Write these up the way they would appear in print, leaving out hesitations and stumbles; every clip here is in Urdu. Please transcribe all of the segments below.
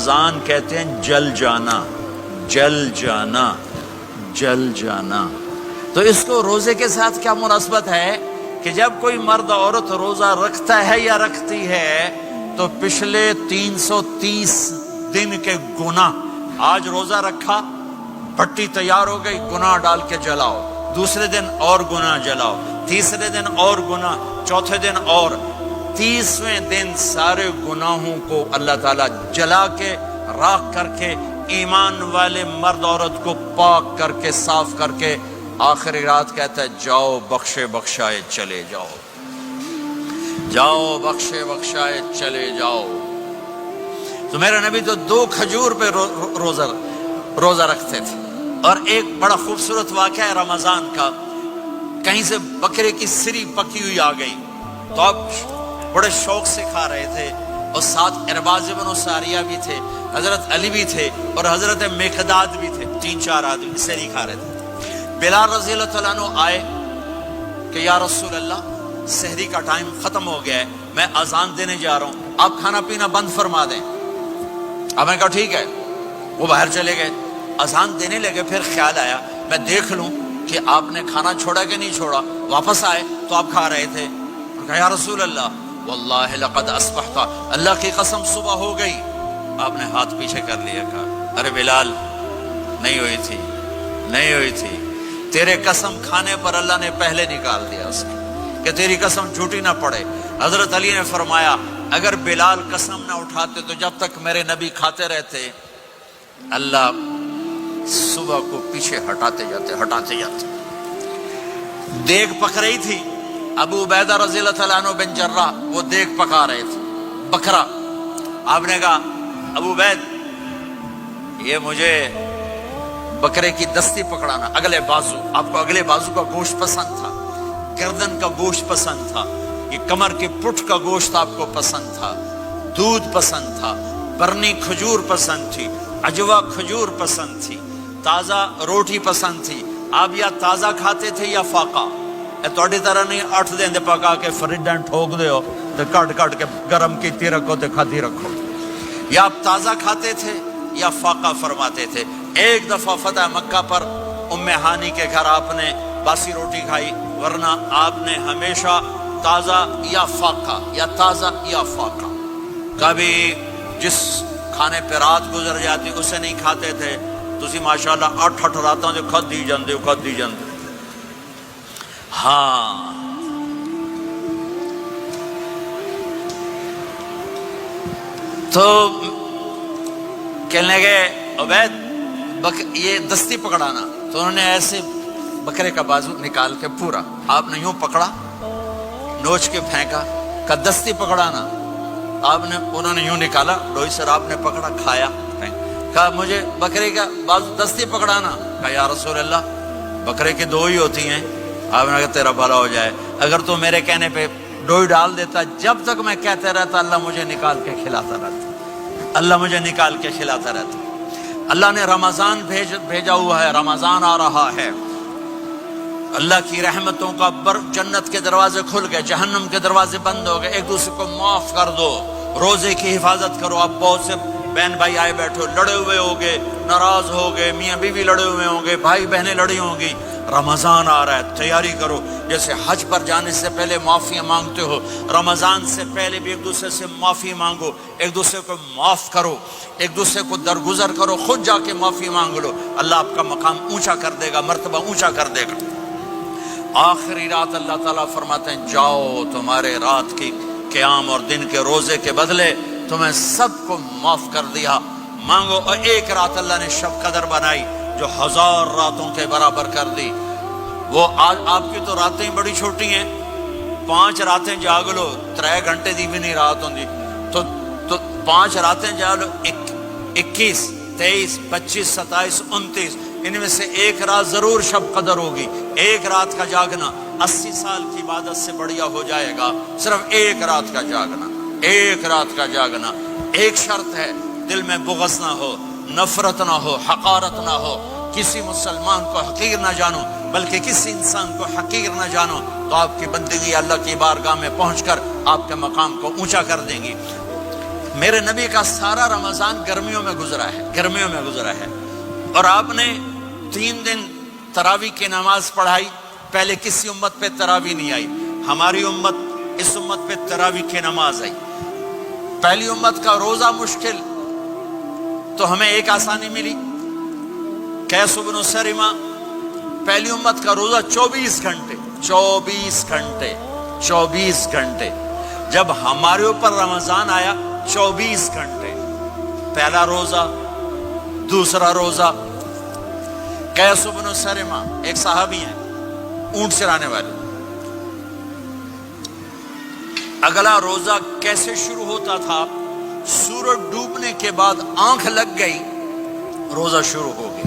رمضان کہتے ہیں جل جانا، جل جانا، جل جانا۔ تو اس کو روزے کے ساتھ کیا مناسبت ہے کہ جب کوئی مرد عورت روزہ رکھتا ہے یا رکھتی ہے تو پچھلے 330 دن کے گناہ، آج روزہ رکھا، پٹی تیار ہو گئی، گناہ ڈال کے جلاؤ، دوسرے دن اور گناہ جلاؤ، تیسرے دن اور گناہ، چوتھے دن اور، 30ویں دن سارے گناہوں کو اللہ تعالیٰ جلا کے، راکھ کر کے، ایمان والے مرد عورت کو پاک کر کے، صاف کر کے، آخری رات کہتا ہے جاؤ بخشے بخشائے چلے جاؤ، جاؤ بخشے بخشائے چلے جاؤ۔ تو میرا نبی تو 2 کھجور پہ روزہ رکھتے تھے۔ اور ایک بڑا خوبصورت واقعہ ہے رمضان کا، کہیں سے بکرے کی سری پکی ہوئی آ گئی تو اب بڑے شوق سے کھا رہے تھے، اور ساتھ ارباز بن ساریہ بھی تھے، حضرت علی بھی تھے، اور حضرت مقداد بھی تھے، 3-4 آدمی سری کھا رہے تھے۔ بلال رضی اللہ تعالیٰ عنہ آئے کہ یا رسول اللہ سحری کا ٹائم ختم ہو گیا ہے، میں اذان دینے جا رہا ہوں، آپ کھانا پینا بند فرما دیں۔ اب میں کہا ٹھیک ہے، وہ باہر چلے گئے، اذان دینے لگے، پھر خیال آیا میں دیکھ لوں کہ آپ نے کھانا چھوڑا کہ نہیں چھوڑا، واپس آئے تو آپ کھا رہے تھے۔ کہا یا رسول اللہ واللہ لقد اصبحت، اللہ کی قسم صبح ہو گئی۔ آپ نے ہاتھ پیچھے کر لیا، کہا ارے بلال نہیں ہوئی تھی، نہیں ہوئی تھی، تیرے قسم کھانے پر اللہ نے پہلے نکال دیا اس کی، کہ تیری قسم جھوٹی نہ پڑے۔ حضرت علی نے فرمایا اگر بلال قسم نہ اٹھاتے تو جب تک میرے نبی کھاتے رہتے اللہ صبح کو پیچھے ہٹاتے جاتے۔ دیگ پک رہی تھی، ابو عبیدہ رضی اللہ تعالیٰ عنہ بن جراح وہ دیگ پکا رہے تھے، بکرا۔ آپ نے کہا ابو عبید یہ مجھے بکرے کی دستی پکڑانا، اگلے بازو، آپ کو اگلے بازو کا گوشت پسند تھا، گردن کا گوشت پسند تھا، یہ کمر کے پٹھ کا گوشت آپ کو پسند تھا، دودھ پسند تھا، برنی کھجور پسند تھی، عجوا کھجور پسند تھی، تازہ روٹی پسند تھی۔ آپ یا تازہ کھاتے تھے یا فاقہ، تھوڑی طرح نہیں 8 دن پکا کے فریڈن ٹھوک دے ہو تو کٹ کے گرم کیتی رکھو تو کھاتی رکھو، یا آپ تازہ کھاتے تھے یا فاقہ فرماتے تھے۔ ایک دفعہ فتح مکہ پر ام ہانی کے گھر آپ نے باسی روٹی کھائی، ورنہ آپ نے ہمیشہ تازہ یا فاقہ، یا تازہ یا فاقہ، کبھی جس کھانے پہ رات گزر جاتی اسے نہیں کھاتے تھے۔ تسی ماشاءاللہ 8 راتوں جو کھدی جاندے۔ ہاں تو کہنے لگے عبید یہ دستی پکڑانا، تو انہوں نے ایسے بکرے کا بازو نکال کے پورا آپ نے یوں پکڑا، نوچ کے پھینکا، کہ دستی پکڑانا، انہوں نے یوں نکالا، ڈوئی سر آپ نے پکڑا، کھایا، کہا مجھے بکرے کا بازو دستی پکڑانا۔ کہا یا رسول اللہ بکرے کی 2 ہی ہوتی ہیں۔ آپ نے کہا تیرا بھلا ہو جائے، اگر تو میرے کہنے پہ ڈوئی ڈال دیتا، جب تک میں کہتے رہتا اللہ مجھے نکال کے کھلاتا رہتا، اللہ مجھے نکال کے کھلاتا رہتا۔ اللہ نے رمضان بھیجا ہوا ہے، رمضان آ رہا ہے، اللہ کی رحمتوں کا جنت کے دروازے کھل گئے، جہنم کے دروازے بند ہو گئے، ایک دوسرے کو معاف کر دو، روزے کی حفاظت کرو۔ اب بہت سے بہن بھائی آئے بیٹھو، لڑے ہوئے ہوگے، ناراض ہوگے، میاں بیوی لڑے ہوئے ہوں گے، بھائی بہنیں لڑی ہوں گی، رمضان آ رہا ہے، تیاری کرو۔ جیسے حج پر جانے سے پہلے معافیاں مانگتے ہو، رمضان سے پہلے بھی ایک دوسرے سے معافی مانگو، ایک دوسرے کو معاف کرو، ایک دوسرے کو درگزر کرو، خود جا کے معافی مانگ لو، اللہ آپ کا مقام اونچا کر دے گا، مرتبہ اونچا کر دے گا۔ آخری رات اللہ تعالیٰ فرماتے ہیں جاؤ، تمہارے رات کی قیام اور دن کے روزے کے بدلے تمہیں سب کو معاف کر دیا، مانگو۔ اور ایک رات اللہ نے شب قدر بنائی جو 1000 راتوں کے برابر کر دی۔ وہ آج آپ کی تو راتیں بڑی چھوٹی ہیں، 5 راتیں جاگ لو، 3 گھنٹے دی بھی نہیں رات ہوندی، تو 5 راتیں جاگ لو، 21 23 25 27 29، ان میں سے ایک رات ضرور شب قدر ہوگی۔ ایک رات کا جاگنا 80 سال کی عبادت سے بڑھیا ہو جائے گا، صرف ایک رات کا جاگنا، ایک رات کا جاگنا۔ ایک شرط ہے، دل میں بغض نہ ہو، نفرت نہ ہو، حقارت نہ ہو، کسی مسلمان کو حقیر نہ جانو، بلکہ کسی انسان کو حقیر نہ جانو، تو آپ کی بندگی اللہ کی بارگاہ میں پہنچ کر آپ کے مقام کو اونچا کر دیں گی۔ میرے نبی کا سارا رمضان گرمیوں میں گزرا ہے اور آپ نے 3 دن تراویح کی نماز پڑھائی. پہلے کسی امت پہ تراویح نہیں آئی، ہماری امت، اس امت پہ تراویح کی نماز آئی. پہلی امت کا روزہ مشکل تو ہمیں ایک آسانی ملی، قیس بن سرمہ. پہلی امت کا روزہ 24 گھنٹے. جب ہمارے اوپر رمضان آیا 24 گھنٹے. پہلا روزہ، دوسرا روزہ. قیس بن سرمہ ایک صحابی ہیں، اونٹ چرانے والے. اگلا روزہ کیسے شروع ہوتا تھا؟ سورج ڈوبنے کے بعد آنکھ لگ گئی، روزہ شروع ہو گیا.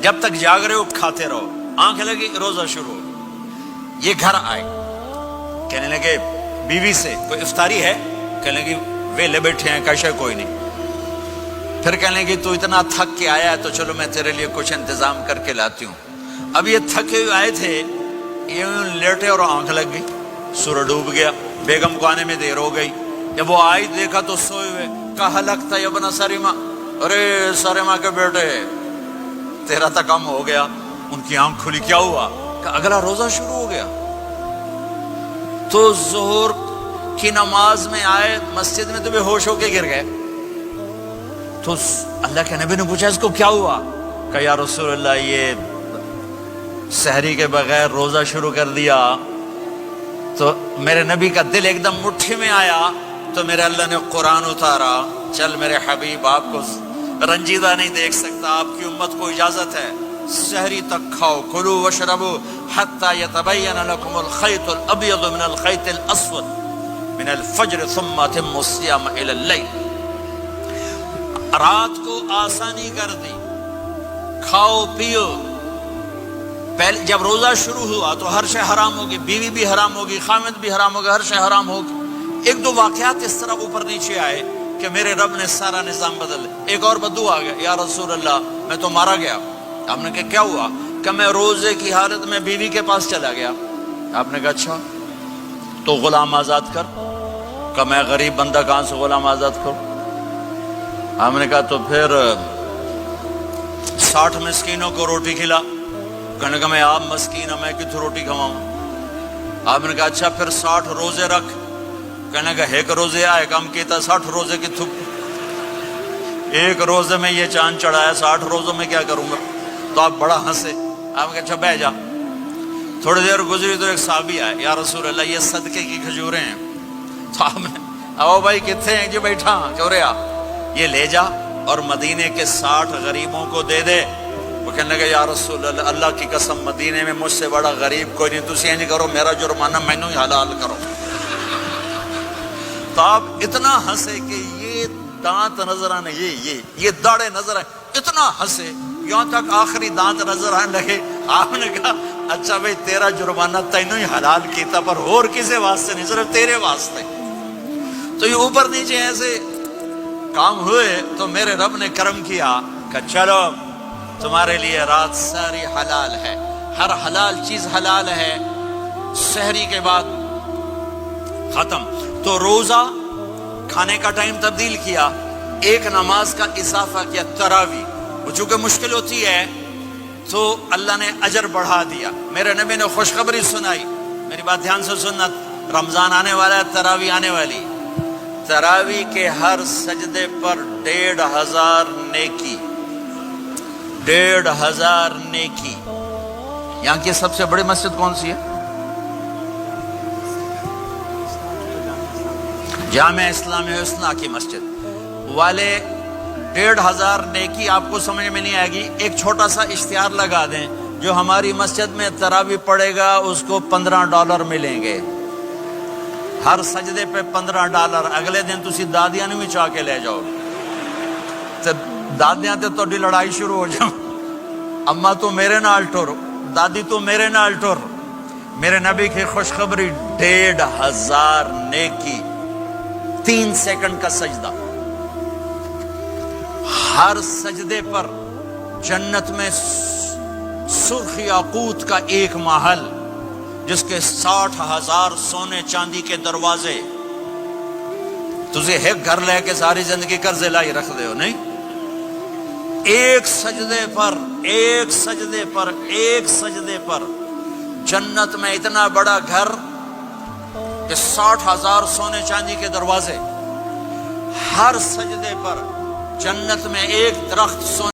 جب تک جاگ رہے ہو کھاتے رہو، آنکھ لگی روزہ شروع ہو گیا. یہ گھر آئے، کہنے لگے بیوی سے کوئی افطاری ہے؟ کہنے لگے ویلے بیٹھے ہیں، کیسے کوئی نہیں. پھر کہنے لگے تو اتنا تھک کے آیا ہے تو چلو میں تیرے لیے کچھ انتظام کر کے لاتی ہوں. اب یہ تھکے ہوئے آئے تھے، یہ لیٹے اور آنکھ لگ گئی، سورج ڈوب گیا. بیگم کو آنے میں دیر ہو گئی. جب وہ آئی دیکھا تو سوئے ہوئے. کہا لگتا ہے ابن سرمہ، ارے سرمہ کے بیٹے تیرا تو کم ہو گیا. ان کی آنکھ کھلی، کیا ہوا؟ کہ اگلا روزہ شروع ہو گیا. تو ظہر کی نماز میں آئے مسجد میں تو بے ہوش ہو کے گر گئے. تو اللہ کے نبی نے پوچھا اس کو کیا ہوا؟ کہ یا رسول اللہ یہ سحری کے بغیر روزہ شروع کر دیا. تو میرے نبی کا دل ایک دم مٹھی میں آیا. تو میرے اللہ نے قرآن اتارا، چل میرے حبیب آپ کو رنجیدہ نہیں دیکھ سکتا، آپ کی امت کو اجازت ہے سحری تک کھاؤ، کلوا واشربوا حتی یتبین لکم الخیط الابیض من الخیط الاسود من الفجر ثم اتموا الصیام الی اللیل. رات کو آسانی کر دی، کھاؤ پیو. پہلے جب روزہ شروع ہوا تو ہر شے حرام ہوگی، بیوی بھی حرام ہوگی، خامد بھی حرام ہوگا، ہر شے حرام ہوگی. 1-2 واقعات اس طرح اوپر نیچے آئے کہ میرے رب نے سارا نظام بدل. ایک اور بدو آ گیا، یا رسول اللہ میں تو مارا گیا. آپ نے کہا کیا ہوا؟ کہ میں روزے کی حالت میں بیوی کے پاس چلا گیا. آپ نے کہا اچھا تو غلام آزاد کر. کہ میں غریب بندہ کہاں سے غلام آزاد کروں؟ آپ نے کہا تو پھر 60 مسکینوں کو روٹی کھلا. کہنے کا میں آپ مسکین ہوں، میں کتوں روٹی کھواؤں؟ آپ نے کہا اچھا پھر 60 روزے رکھ. کہنے کا ایک روزے آئے کم کیتا، 60 روزے کی تھپ. ایک روزے میں یہ چاند چڑھایا، 60 روزوں میں کیا کروں گا؟ تو آپ بڑا ہنسے. آپ نے کہا اچھا بہ جا. تھوڑی دیر گزری تو ایک صحابی آئے، یا رسول اللہ یہ صدقے کی کھجوریں ہیں. تو آپ نے او بھائی کتنے ہیں؟ جی بیٹھا کیوں رہا، یہ لے جا اور مدینے کے 60 غریبوں کو دے دے. وہ کہنے لگا یا رسول اللہ اللہ کی قسم مدینے میں مجھ سے بڑا غریب کوئی نہیں، تسی نہیں کرو، میرا جرمانہ مینوں ہی حلال کرو. تو آپ اتنا ہنسے کہ یہ دانت نظر آنے، یہ داڑے نظر آئے. اتنا ہنسے یہاں تک آخری دانت نظر آنے لگے. آپ نے کہا اچھا بھائی تیرا جرمانہ تینوں ہی حلال کیتا، پر اور کسی واسطے نہیں، صرف تیرے واسطے. تو یہ اوپر نیچے ایسے کام ہوئے تو میرے رب نے کرم کیا کہ چلو تمہارے لیے رات ساری حلال ہے، ہر حلال چیز حلال ہے. سحری کے بعد ختم. تو روزہ کھانے کا ٹائم تبدیل کیا، ایک نماز کا اضافہ کیا، تراویح. وہ چونکہ مشکل ہوتی ہے تو اللہ نے اجر بڑھا دیا. میرے نبی نے خوشخبری سنائی، میری بات دھیان سے سننا، رمضان آنے والا ہے، تراویح آنے والی. تراویح کے ہر سجدے پر 1500 نیکی، 1500 نیکی. یہاں کی سب سے بڑی مسجد کون سی ہے؟ جامع اسلامی حسنہ کی مسجد والے. 1500 نیکی آپ کو سمجھ میں نہیں آئے گی. ایک چھوٹا سا اشتہار لگا دیں، جو ہماری مسجد میں تراویح پڑے گا اس کو $15 ملیں گے. ہر سجدے پہ $15. اگلے دن تسی دادیاں بھی چاہ کے لے جاؤ. دادیاں تے تہاڈی لڑائی شروع ہو جاؤ، اما تو میرے نال ٹر، دادی تو میرے نال ٹر. میرے نبی کی خوشخبری 1500 نیکی، 3 سیکنڈ کا سجدہ. ہر سجدے پر جنت میں سرخ یاقوت کا ایک محل جس کے 60,000 سونے چاندی کے دروازے، تسی ایک گھر لے کے ساری زندگی قرضے لائی رکھ دے ہو نہیں. ایک سجدے پر جنت میں اتنا بڑا گھر کہ 60,000 سونے چاندی کے دروازے. ہر سجدے پر جنت میں ایک درخت سونے